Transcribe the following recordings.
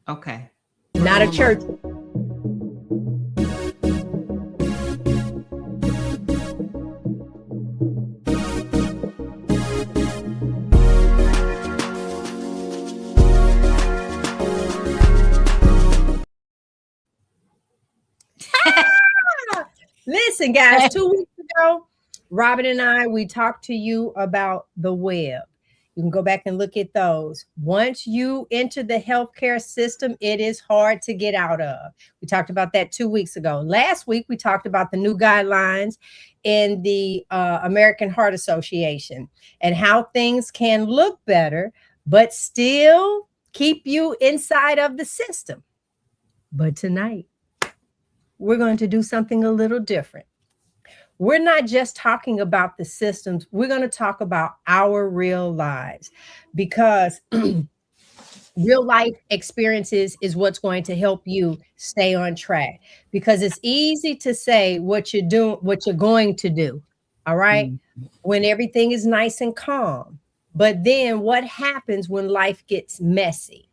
Okay. Not a church. Listen, guys, 2 weeks ago, Robin and I, we talked to you about the web. You can go back and look at those. Once you enter the healthcare system, it is hard to get out of. We talked about that 2 weeks ago. Last week, we talked about the new guidelines in the American Heart Association and how things can look better, but still keep you inside of the system. But tonight, we're going to do something a little different. We're not just talking about the systems, we're going to talk about our real lives, because real life experiences is what's going to help you stay on track. Because it's easy to say what you're doing, what you're going to do, all right, when everything is nice and calm. But then what happens when life gets messy?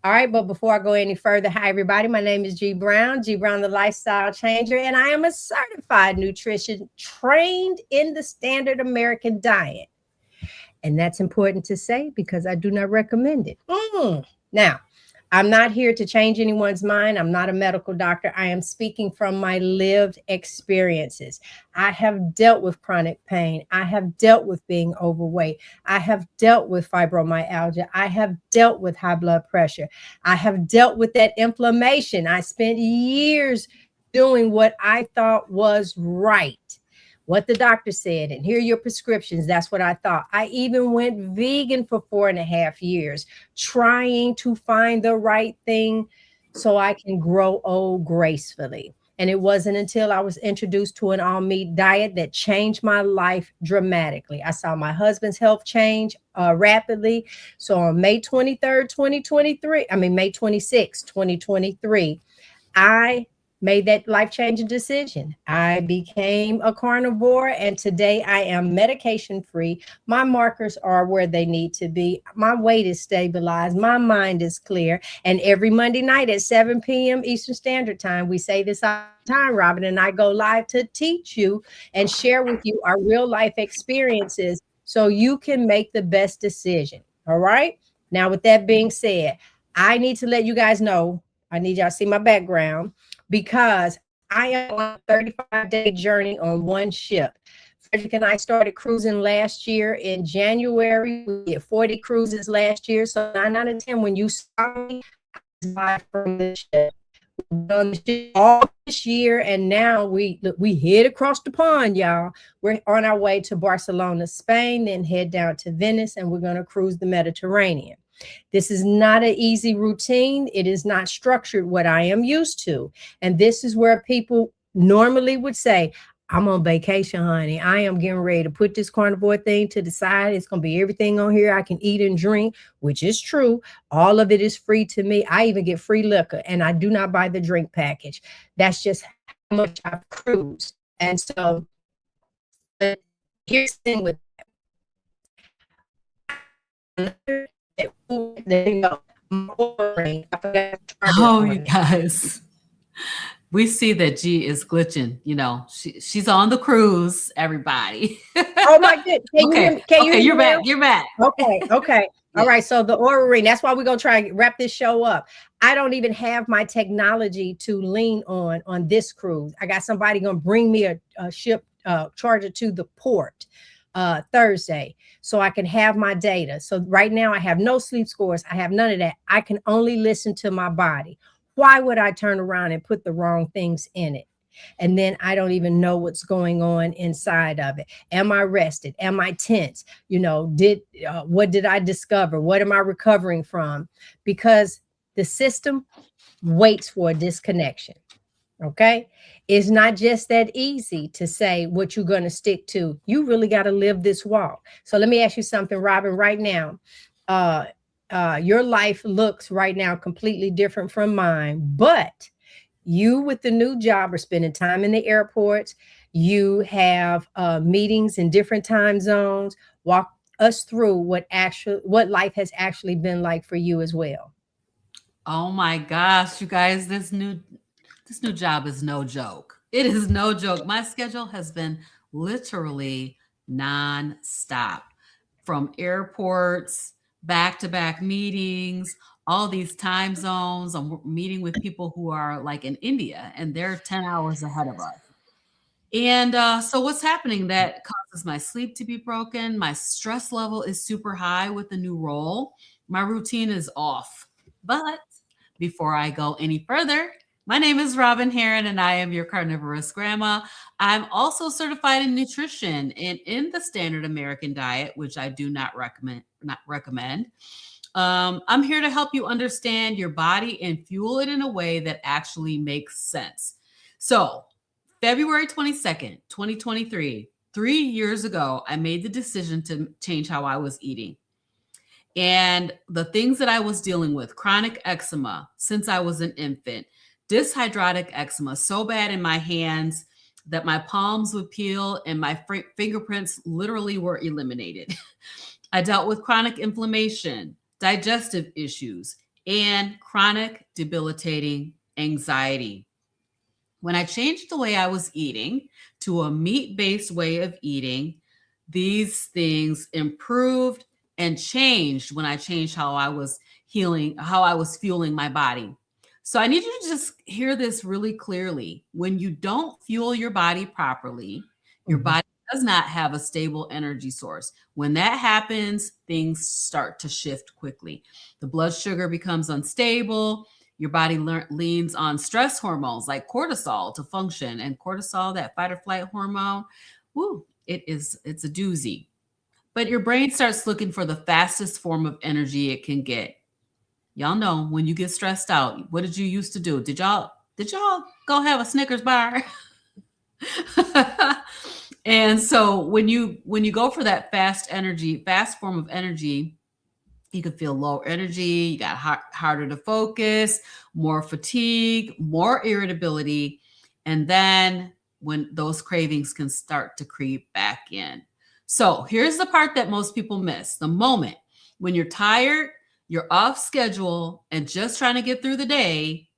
All right, but before I go any further, hi everybody. My name is G Brown, the Lifestyle Changer, and I am a certified nutrition trained in the standard American diet. And that's important to say because I do not recommend it. Now, I'm not here to change anyone's mind. I'm not a medical doctor. I am speaking from my lived experiences. I have dealt with chronic pain. I have dealt with being overweight. I have dealt with fibromyalgia. I have dealt with high blood pressure. I have dealt with that inflammation. I spent years doing what I thought was right, what the doctor said, and here are your prescriptions. That's what I thought. I even went vegan for 4.5 years, trying to find the right thing so I can grow old gracefully. And it wasn't until I was introduced to an all-meat diet that changed my life dramatically. I saw my husband's health change rapidly. So on May 23rd, 2023, May 26, 2023, I made that life-changing decision. I became a carnivore, and today I am medication-free. My markers are where they need to be. My weight is stabilized. My mind is clear. And every Monday night at 7 p.m. Eastern Standard Time, we say this all the time, Robin and I go live to teach you and share with you our real-life experiences so you can make the best decision. All right? Now, with that being said, I need to let you guys know, I need y'all to see my background, because I am on a 35-day journey on one ship. Frederick and I started cruising last year in January. We did 40 cruises last year. So 9 out of 10, when you saw me, I was live from the ship. We've done the ship all this year, and now we head across the pond, y'all. We're on our way to Barcelona, Spain, then head down to Venice, and we're going to cruise the Mediterranean. This is not an easy routine. It is not structured what I am used to. And this is where people normally would say, I'm on vacation, honey. I am getting ready to put this carnivore thing to the side. It's going to be everything on here I can eat and drink, which is true. All of it is free to me. I even get free liquor, and I do not buy the drink package. That's just how much I've cruised. And so here's the thing with that. Oh, you guys, we see that G is glitching. You know, she's on the cruise, everybody. Oh my goodness. You're back. You're back. Okay. All right. So the Oura ring, that's why we're going to try and wrap this show up. I don't even have my technology to lean on this cruise. I got somebody going to bring me a ship charger to the port Thursday, so I can have my data. So right now I have no sleep scores. I have none of that. I can only listen to my body. Why would I turn around and put the wrong things in it? And then I don't even know what's going on inside of it. Am I rested? Am I tense? You know, what did I discover? What am I recovering from? Because the system waits for a disconnection. Okay. It's not just that easy to say what you're going to stick to. You really got to live this walk. So let me ask you something, Robin, right now. Your life looks right now completely different from mine, but you with the new job are spending time in the airports. You have meetings in different time zones. Walk us through what life has actually been like for you as well. Oh my gosh, you guys, this new job is no joke. It is no joke. My schedule has been literally nonstop from airports, back to back meetings, all these time zones. I'm meeting with people who are like in India and they're 10 hours ahead of us. And so, what's happening that causes my sleep to be broken? My stress level is super high with the new role. My routine is off. But before I go any further, my name is Robin Heron and I am your carnivorous grandma. I'm also certified in nutrition and in the standard American diet, which I do not recommend. I'm here to help you understand your body and fuel it in a way that actually makes sense. So, February 22nd, 2023, 3 years ago, I made the decision to change how I was eating. And the things that I was dealing with, chronic eczema since I was an infant, dyshydrotic eczema, so bad in my hands that my palms would peel and my fingerprints literally were eliminated. I dealt with chronic inflammation, digestive issues, and chronic debilitating anxiety. When I changed the way I was eating to a meat based way of eating, these things improved and changed when I changed how I was healing, how I was fueling my body. So I need you to just hear this really clearly. When you don't fuel your body properly, your Mhm. body does not have a stable energy source. When that happens, things start to shift quickly. The blood sugar becomes unstable. Your body leans on stress hormones like cortisol to function, and cortisol, that fight or flight hormone, woo, it's a doozy. But your brain starts looking for the fastest form of energy it can get. Y'all know when you get stressed out, what did you used to do? Did y'all go have a Snickers bar? And so when you go for that fast form of energy, you can feel low energy, you got harder to focus, more fatigue, more irritability. And then when those cravings can start to creep back in. So here's the part that most people miss: the moment when you're tired, you're off schedule, and just trying to get through the day.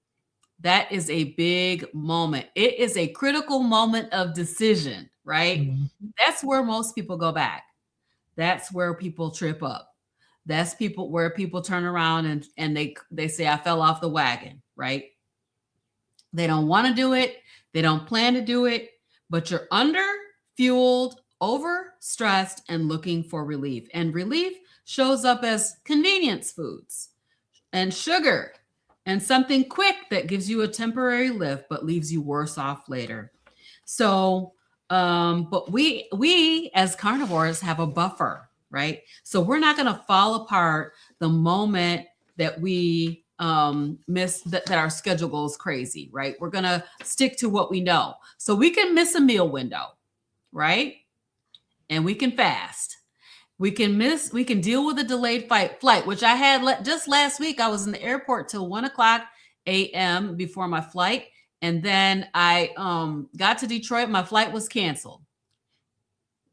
That is a big moment. It is a critical moment of decision, right? Mhm. That's where most people go back. That's where people trip up. That's people where people turn around and they say I fell off the wagon, right? They don't want to do it. They don't plan to do it, but you're under fueled, over stressed and looking for relief. And relief shows up as convenience foods and sugar and something quick that gives you a temporary lift but leaves you worse off later. So, but we as carnivores have a buffer, right? So we're not going to fall apart the moment that we miss that our schedule goes crazy, right? We're going to stick to what we know. So we can miss a meal window, right? And we can fast. We can deal with a delayed flight, which I had just last week. I was in the airport till 1 o'clock a.m. before my flight. And then I got to Detroit. My flight was canceled.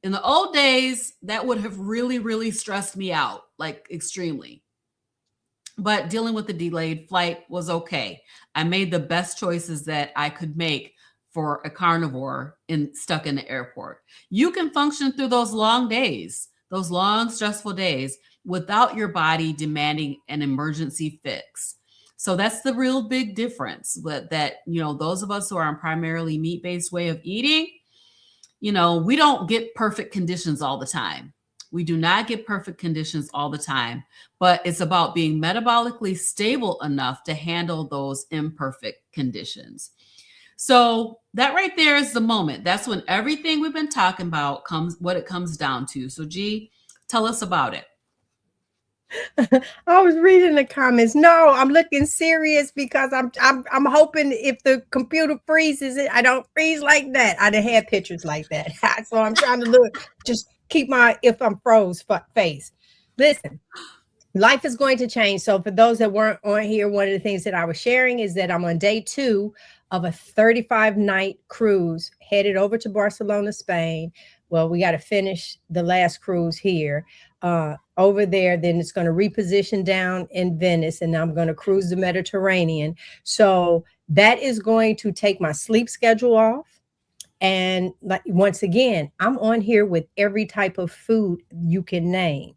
In the old days, that would have really, really stressed me out, like extremely. But dealing with the delayed flight was okay. I made the best choices that I could make for a carnivore stuck in the airport. You can function through those long days, those long stressful days without your body demanding an emergency fix. So that's the real big difference that those of us who are on primarily meat-based way of eating, we don't get perfect conditions all the time. We do not get perfect conditions all the time, but it's about being metabolically stable enough to handle those imperfect conditions. So that right there is the moment. That's when everything we've been talking about what it comes down to. So G, tell us about it. I was reading the comments. No, I'm looking serious because I'm hoping if the computer freezes it, I don't freeze like that. I done had pictures like that. So I'm trying to just keep my if I'm froze face. Listen, life is going to change. So for those that weren't on here, one of the things that I was sharing is that I'm on day 2 of a 35-night cruise headed over to Barcelona, Spain. Well, we got to finish the last cruise here. over there. Then it's going to reposition down in Venice, and I'm going to cruise the Mediterranean. So that is going to take my sleep schedule off. And like, once again, I'm on here with every type of food you can name.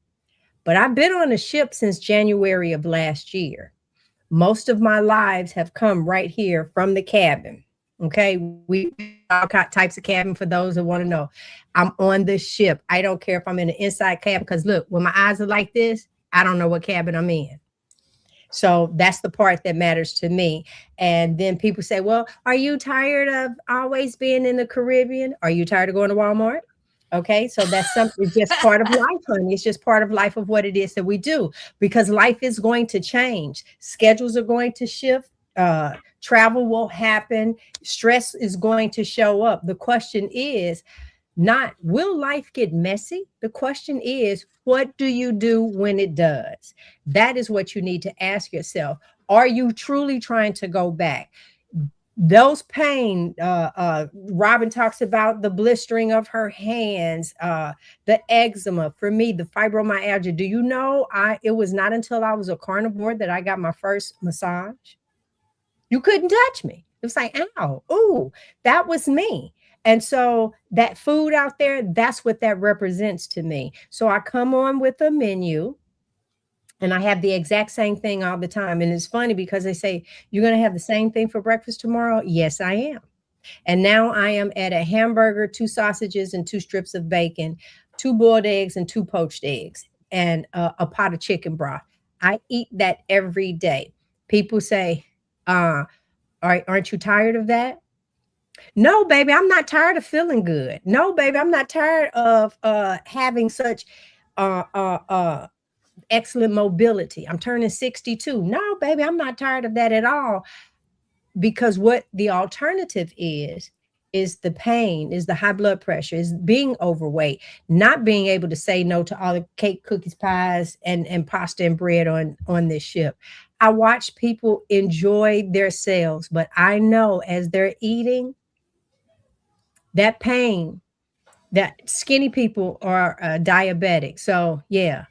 But I've been on a ship since January of last year. Most of my lives have come right here from the cabin. Okay, we all types of cabin for those that want to know. I'm on the ship. I don't care if I'm in the inside cabin, because look, when my eyes are like this, I don't know what cabin I'm in. So that's the part that matters to me. And then people say, well, are you tired of always being in the Caribbean? Are you tired of going to Walmart? Okay, so that's something, it's just part of life, honey. It's just part of life of what it is that we do, because life is going to change. Schedules are going to shift. Travel will happen. Stress is going to show up. The question is not, will life get messy? The question is, what do you do when it does? That is what you need to ask yourself. Are you truly trying to go back? Those pain, Robin talks about the blistering of her hands, the eczema, for me, the fibromyalgia. Do you know, it was not until I was a carnivore that I got my first massage. You couldn't touch me. It was like, ow, ooh, that was me. And so that food out there, that's what that represents to me. So I come on with a menu, and I have the exact same thing all the time. And it's funny because they say, you're going to have the same thing for breakfast tomorrow? Yes, I am. And now I am at a hamburger, 2 sausages and 2 strips of bacon, 2 boiled eggs and 2 poached eggs, and a pot of chicken broth. I eat that every day. People say, aren't you tired of that? No, baby, I'm not tired of feeling good. No, baby, I'm not tired of having such uh, uh, uh, excellent mobility. I'm turning 62. No, baby, I'm not tired of that at all. Because what the alternative is the pain, is the high blood pressure, is being overweight, not being able to say no to all the cake, cookies, pies, and pasta and bread on this ship. I watch people enjoy their selves, but I know as they're eating, that pain, that skinny people are diabetic. So yeah,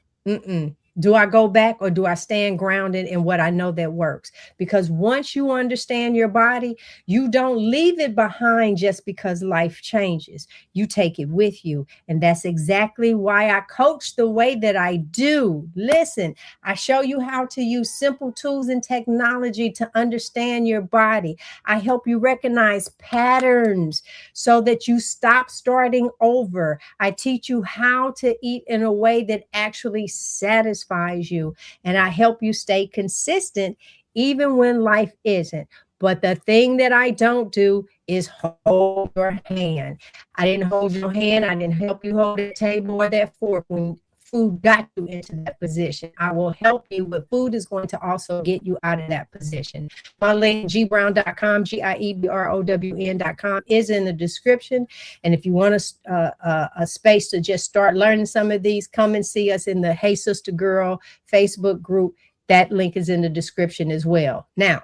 do I go back, or do I stand grounded in what I know that works? Because once you understand your body, you don't leave it behind just because life changes. You take it with you. And that's exactly why I coach the way that I do. Listen, I show you how to use simple tools and technology to understand your body. I help you recognize patterns so that you stop starting over. I teach you how to eat in a way that actually satisfies you. And I help you stay consistent even when life isn't. But the thing that I don't do is hold your hand. I didn't hold your hand. I didn't help you hold that table or that fork when food got you into that position. I will help you, but food is going to also get you out of that position. My link, gbrown.com, GIEBROWN.com, is in the description. And if you want a space to just start learning some of these, come and see us in the Hey Sister Girl Facebook group. That link is in the description as well. Now,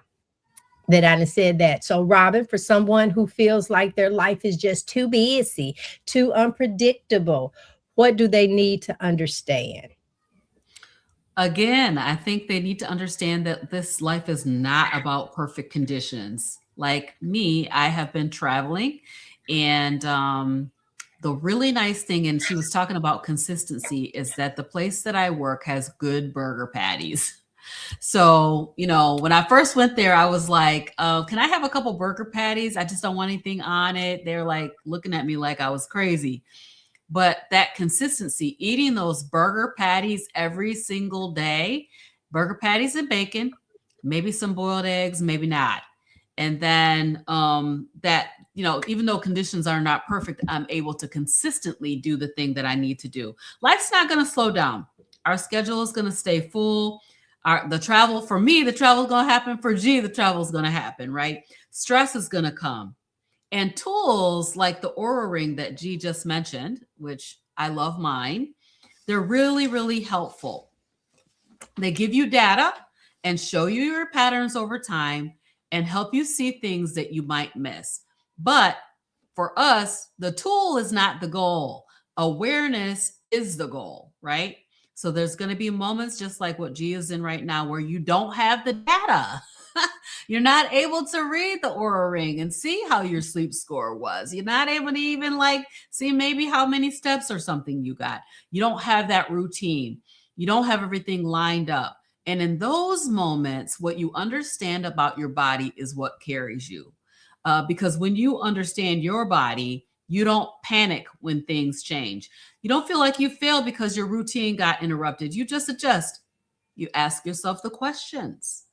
that I said that. So, Robin, for someone who feels like their life is just too busy, too unpredictable, what do they need to understand? Again, I think they need to understand that this life is not about perfect conditions. Like me, I have been traveling, and the really nice thing, and she was talking about consistency, is that the place that I work has good burger patties. So, when I first went there, I was like, can I have a couple burger patties? I just don't want anything on it. They're like looking at me like I was crazy. But that consistency, eating those burger patties every single day, burger patties and bacon, maybe some boiled eggs, maybe not. And then even though conditions are not perfect, I'm able to consistently do the thing that I need to do. Life's not going to slow down. Our schedule is going to stay full. The travel for me, the travel is going to happen. For G, the travel is going to happen, right? Stress is going to come. And tools like the Oura ring that G just mentioned, which I love mine, they're really, really helpful. They give you data and show you your patterns over time and help you see things that you might miss. But for us, the tool is not the goal. Awareness is the goal, right? So there's going to be moments just like what Gia's in right now where you don't have the data. You're not able to read the Oura ring and see how your sleep score was. You're not able to even like see maybe how many steps or something you got. You don't have that routine. You don't have everything lined up. And in those moments, what you understand about your body is what carries you. Because when you understand your body, you don't panic when things change. You don't feel like you failed because your routine got interrupted. You just adjust. You ask yourself the questions.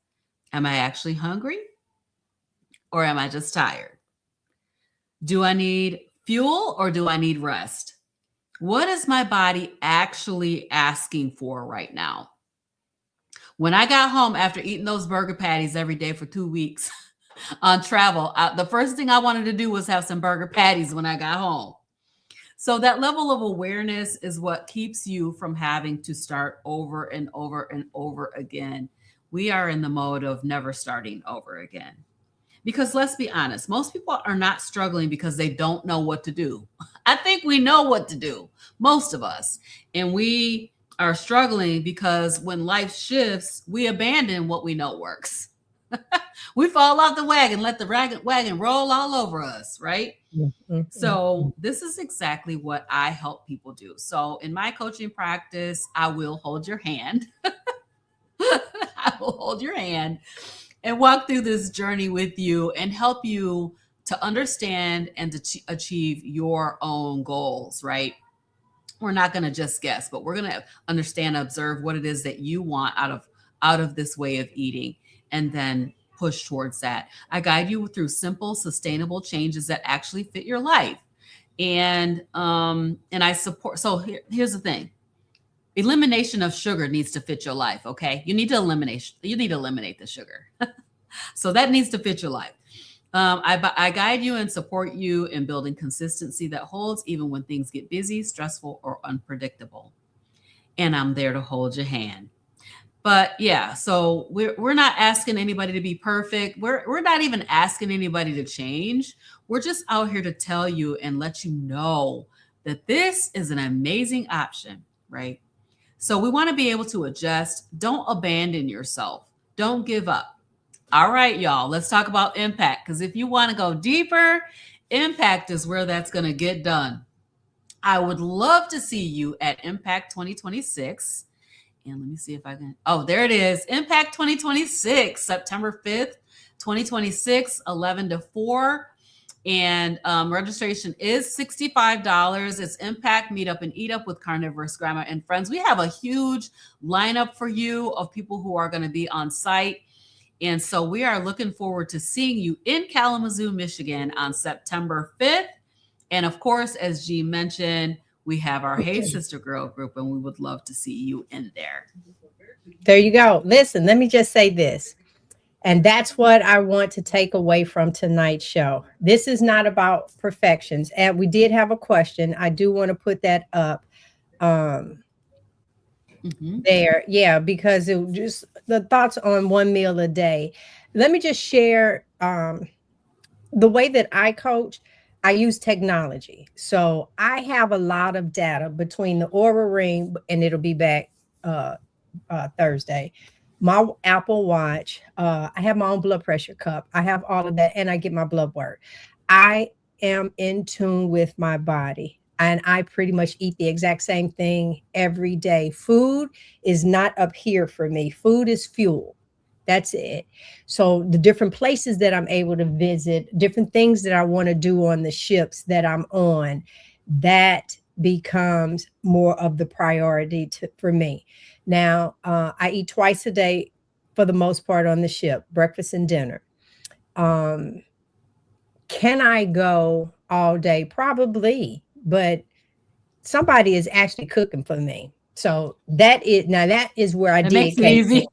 Am I actually hungry? Or am I just tired? Do I need fuel or do I need rest? What is my body actually asking for right now? When I got home after eating those burger patties every day for 2 weeks on travel, the first thing I wanted to do was have some burger patties when I got home. So that level of awareness is what keeps you from having to start over and over and over again. We are in the mode of never starting over again. Because let's be honest, most people are not struggling because they don't know what to do. I think we know what to do, most of us. And we are struggling because when life shifts, we abandon what we know works. We fall off the wagon, let the wagon roll all over us, right? So, this is exactly what I help people do. So, in my coaching practice, I will hold your hand. I will hold your hand and walk through this journey with you and help you to understand and to achieve your own goals, right? We're not going to just guess, but we're going to understand, observe what it is that you want out of this way of eating, and then push towards that. I guide you through simple, sustainable changes that actually fit your life. And I support. So here's the thing: elimination of sugar needs to fit your life. Okay, you need to eliminate the sugar. So that needs to fit your life. I guide you and support you in building consistency that holds even when things get busy, stressful, or unpredictable. And I'm there to hold your hand. But yeah, so we're not asking anybody to be perfect. We're not even asking anybody to change. We're just out here to tell you and let you know that this is an amazing option, right? So we want to be able to adjust. Don't abandon yourself. Don't give up. All right, y'all, let's talk about impact. Because if you want to go deeper, impact is where that's going to get done. I would love to see you at Impact 2026. And let me see if I can. Oh, there it is. Impact 2026, September 5th, 2026, 11 to 4. And registration is $65. It's Impact Meet Up and Eat Up with Carnivorous Grandma and Friends. We have a huge lineup for you of people who are going to be on site. And so we are looking forward to seeing you in Kalamazoo, Michigan on September 5th. And of course, as G mentioned, we have our Hey Sister Girl group, and we would love to see you in there. There you go. Listen, let me just say this. And that's what I want to take away from tonight's show. This is not about perfections. And we did have a question. I do want to put that up. There, yeah, because it just the thoughts on one meal a day. Let me just share the way that I coach. I use technology, so I have a lot of data between the Oura ring, and it'll be back Thursday. My Apple Watch. I have my own blood pressure cup. I have all of that, and I get my blood work. I am in tune with my body. And I pretty much eat the exact same thing every day. Food is not up here for me. Food is fuel. That's it. So the different places that I'm able to visit, different things that I want to do on the ships that I'm on, that becomes more of the priority for me. Now, I eat twice a day for the most part on the ship, breakfast and dinner. Can I go all day? Probably, but somebody is actually cooking for me. So that is where I It did makes it easy.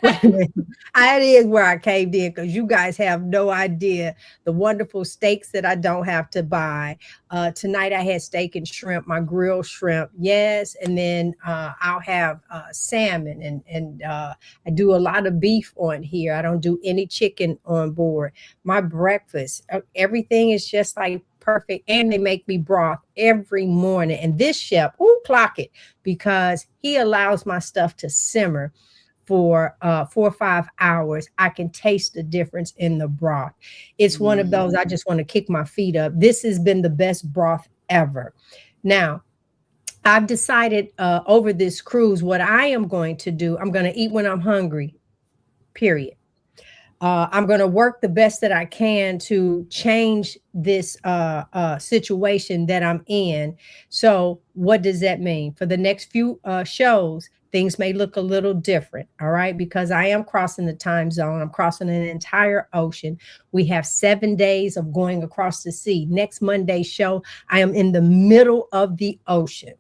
That is where I caved in, because you guys have no idea the wonderful steaks that I don't have to buy. Tonight I had steak and shrimp, my grilled shrimp, yes, and then I'll have salmon, and I do a lot of beef on here. I don't do any chicken on board. My breakfast, everything is just like perfect, and they make me broth every morning. And this chef, ooh, clock it, because he allows my stuff to simmer for 4 or 5 hours. I can taste the difference in the broth. It's one of those, I just want to kick my feet up. This has been the best broth ever. Now, I've decided over this cruise, what I am going to do, I'm going to eat when I'm hungry, period. I'm going to work the best that I can to change this situation that I'm in. So, what does that mean? For the next few shows, things may look a little different, all right? Because I am crossing the time zone. I'm crossing an entire ocean. We have 7 days of going across the sea. Next Monday's show, I am in the middle of the ocean.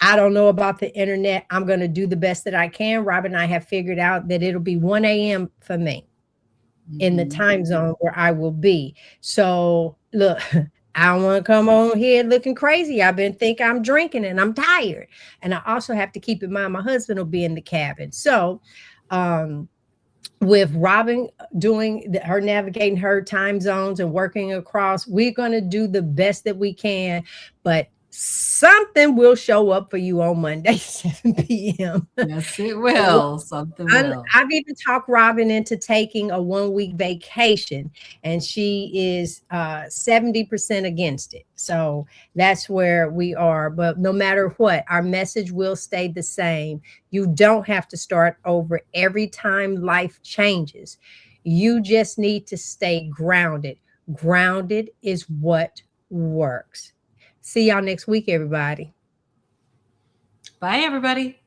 I don't know about the internet. I'm going to do the best that I can. Robin and I have figured out that it'll be 1 a.m. for me in the time zone where I will be. So look, I don't want to come on here looking crazy. I've been thinking I'm drinking and I'm tired. And I also have to keep in mind my husband will be in the cabin. So with Robin doing her navigating her time zones and working across, we're going to do the best that we can, but something will show up for you on Monday, 7 p.m. Yes, it will. Something will. I've even talked Robin into taking a 1-week vacation, and she is 70% against it. So that's where we are. But no matter what, our message will stay the same. You don't have to start over every time life changes. You just need to stay grounded. Grounded is what works. See y'all next week, everybody. Bye, everybody.